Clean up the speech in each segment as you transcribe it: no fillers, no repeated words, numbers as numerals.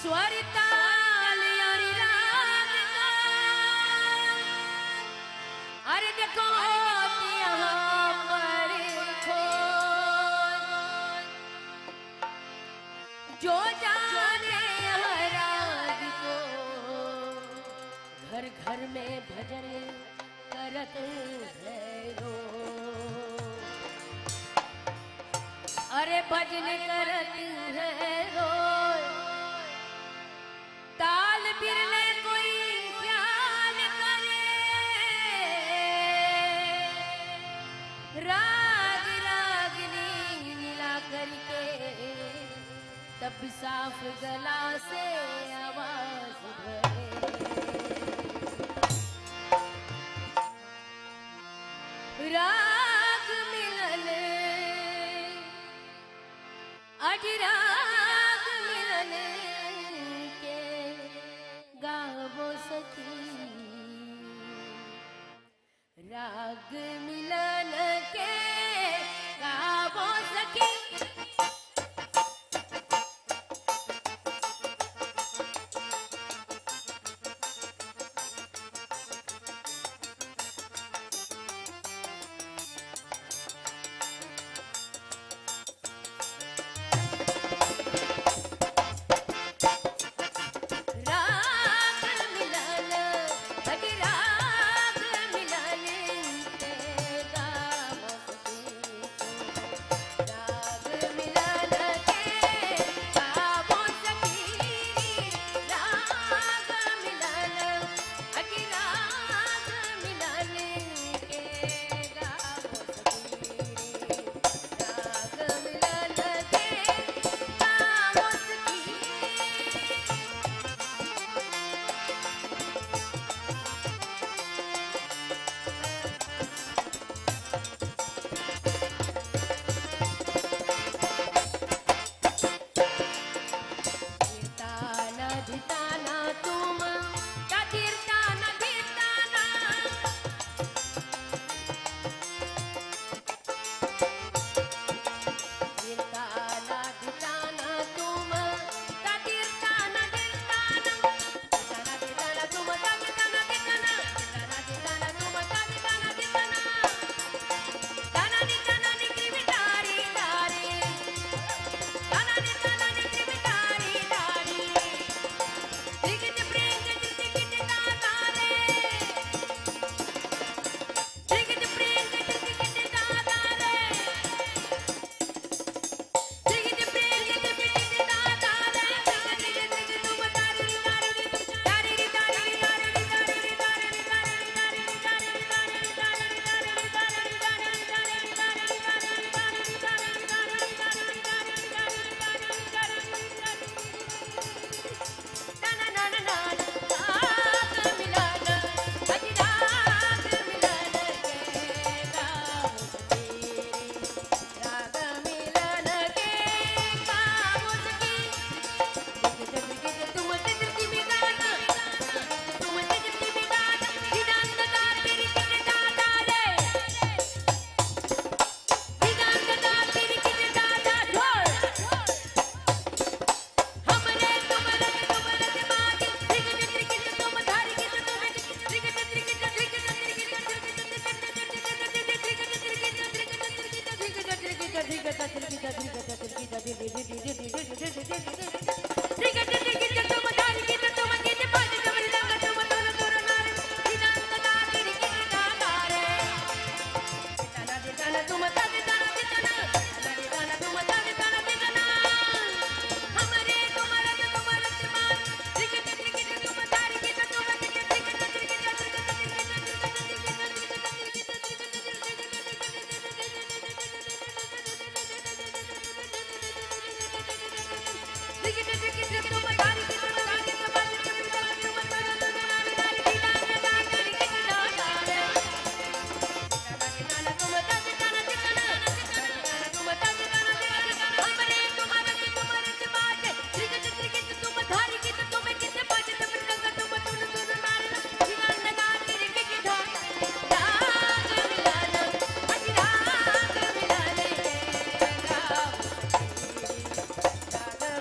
स्वर ताल और राग का, अरे देखो यहाँ पर खोज, जो जाने यहाँ राग को, घर घर में भजन करत है रोज, अरे भजन करत है रोज, ताल बिरले कोई ख्याल करे, राग रागनी मिला करके, तब साफ गला से आवाज भरे। राग मिलन अज राग मिलन के गावो सखी, राग मिलन के गावो सखी।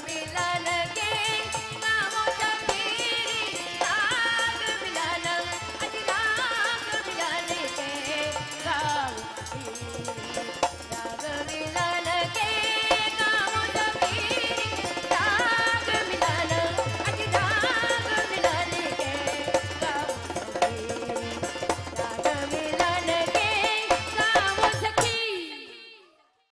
मिलन राधे